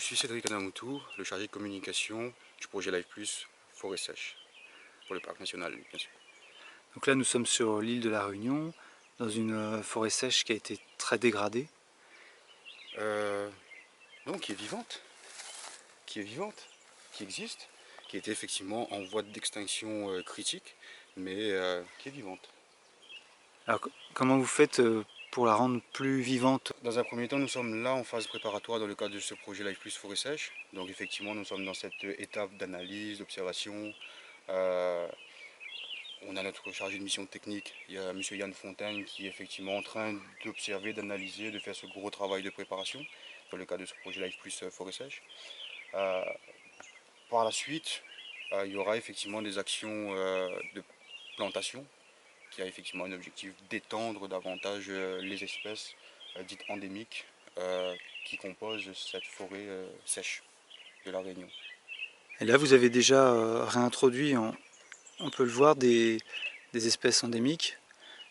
suis Cédric Adamoutou, le chargé de communication du projet Life Plus Forêt Sèche, pour le parc national bien sûr. Donc là nous sommes sur l'île de la Réunion, dans une forêt sèche qui a été très dégradée. Donc qui est vivante, qui existe, qui était effectivement en voie d'extinction critique, mais qui est vivante. Alors comment vous faites pour la rendre plus vivante? Dans un premier temps, nous sommes là en phase préparatoire dans le cadre de ce projet Life Plus Forêt Sèche. Donc effectivement, nous sommes dans cette étape d'analyse, d'observation. On a notre chargé de mission technique, il y a M. Yann Fontaine qui est effectivement en train d'observer, d'analyser, de faire ce gros travail de préparation dans le cadre de ce projet Life Plus Forêt Sèche. Par la suite, il y aura effectivement des actions de plantation qui a effectivement un objectif d'étendre davantage les espèces dites endémiques qui composent cette forêt sèche de la Réunion. Et là vous avez déjà réintroduit, on peut le voir, des espèces endémiques.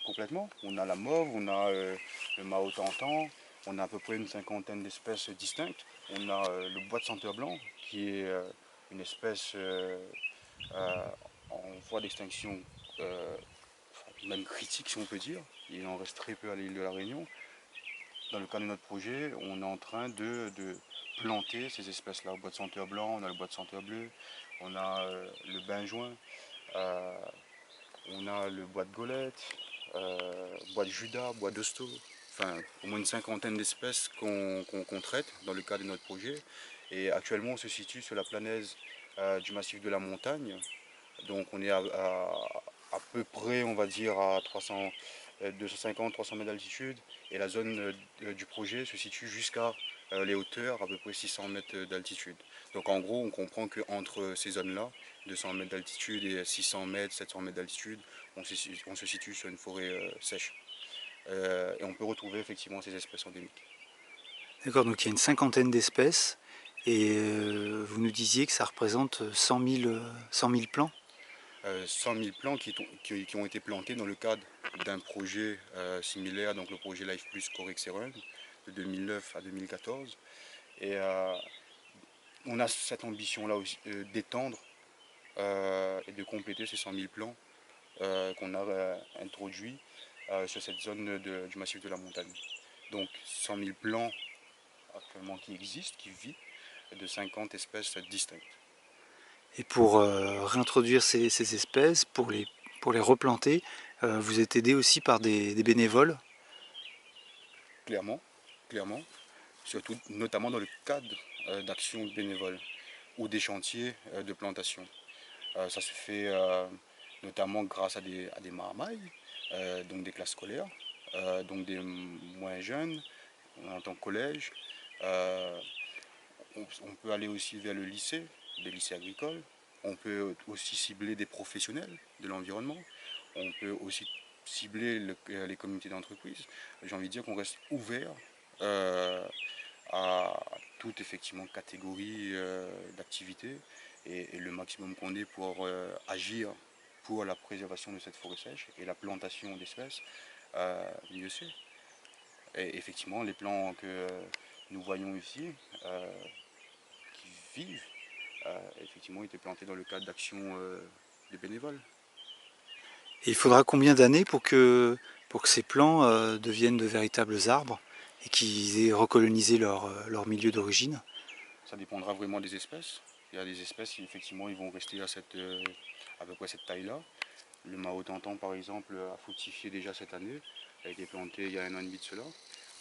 Complètement. On a la mauve, on a le mao-tantan, on a à peu près une cinquantaine d'espèces distinctes. On a le bois de senteur blanc, qui est une espèce en voie d'extinction, même critique si on peut dire. Il en reste très peu à l'île de la Réunion. Dans le cadre de notre projet, on est en train de planter ces espèces-là. Bois de senteur blanc, on a le bois de senteur bleu, on a le benjoin, on a le bois de golette, bois de judas, bois d'hosto, enfin au moins une cinquantaine d'espèces qu'on traite dans le cadre de notre projet. Et actuellement on se situe sur la planaise du massif de la Montagne. Donc on est à peu près, on va dire, à 250-300 mètres d'altitude. Et la zone du projet se situe jusqu'à les hauteurs, à peu près 600 mètres d'altitude. Donc en gros, on comprend qu'entre ces zones-là, 200 mètres d'altitude et 600 mètres, 700 mètres d'altitude, on se situe sur une forêt sèche. Et on peut retrouver effectivement ces espèces endémiques. D'accord, donc il y a une cinquantaine d'espèces et vous nous disiez que ça représente 100 000 plants. 100 000 plants qui ont été plantés dans le cadre d'un projet similaire, donc le projet Life Plus Corex Run de 2009 à 2014. Et on a cette ambition-là aussi d'étendre et de compléter ces 100 000 plants qu'on a introduits sur cette zone du massif de la Montagne. Donc 100 000 plants actuellement qui existent, qui vivent, de 50 espèces distinctes. Et pour réintroduire ces espèces, pour les replanter, vous êtes aidé aussi par des bénévoles. Clairement, clairement, surtout notamment dans le cadre d'actions bénévoles ou des chantiers de plantation. Ça se fait notamment grâce à des marmailles, donc des classes scolaires, donc des moins jeunes, en tant que collège. On peut aller aussi vers le lycée, des lycées agricoles. On peut aussi cibler des professionnels de l'environnement. On peut aussi cibler les communautés d'entreprise. J'ai envie de dire qu'on reste ouvert à toute effectivement catégorie d'activité et le maximum qu'on ait pour agir pour la préservation de cette forêt sèche et la plantation d'espèces, mieux c'est. Et effectivement, les plants que nous voyons ici, qui vivent, effectivement, étaient plantés dans le cadre d'actions des bénévoles. Et il faudra combien d'années pour que ces plants deviennent de véritables arbres et qu'ils aient recolonisé leur milieu d'origine? Ça dépendra vraiment des espèces. Il y a des espèces qui effectivement ils vont rester à peu près cette taille-là. Le mao-tantan par exemple a fructifié déjà cette année. Il a été planté il y a 1 an et demi de cela.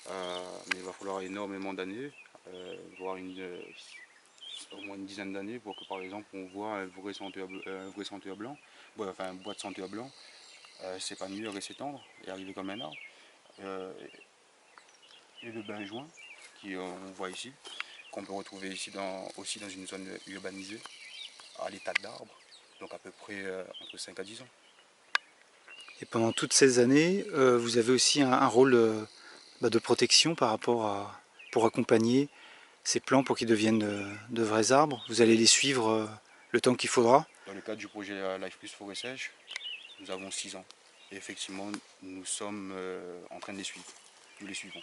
Mais il va falloir énormément d'années, voire au moins une dizaine d'années pour que par exemple on voit un vrai senteur blanc, enfin un bois de senteur blanc s'épanouir et s'étendre et arriver comme un arbre. Et le benjoin on voit ici, qu'on peut retrouver ici aussi dans une zone urbanisée, à l'état d'arbre, donc à peu près entre 5 à 10 ans. Et pendant toutes ces années, vous avez aussi un rôle de protection pour accompagner ces plants pour qu'ils deviennent de vrais arbres. Vous allez les suivre le temps qu'il faudra. Dans le cadre du projet Life Plus Forêt Sèche, nous avons 6 ans. Et effectivement, nous sommes en train de les suivre. Nous les suivons.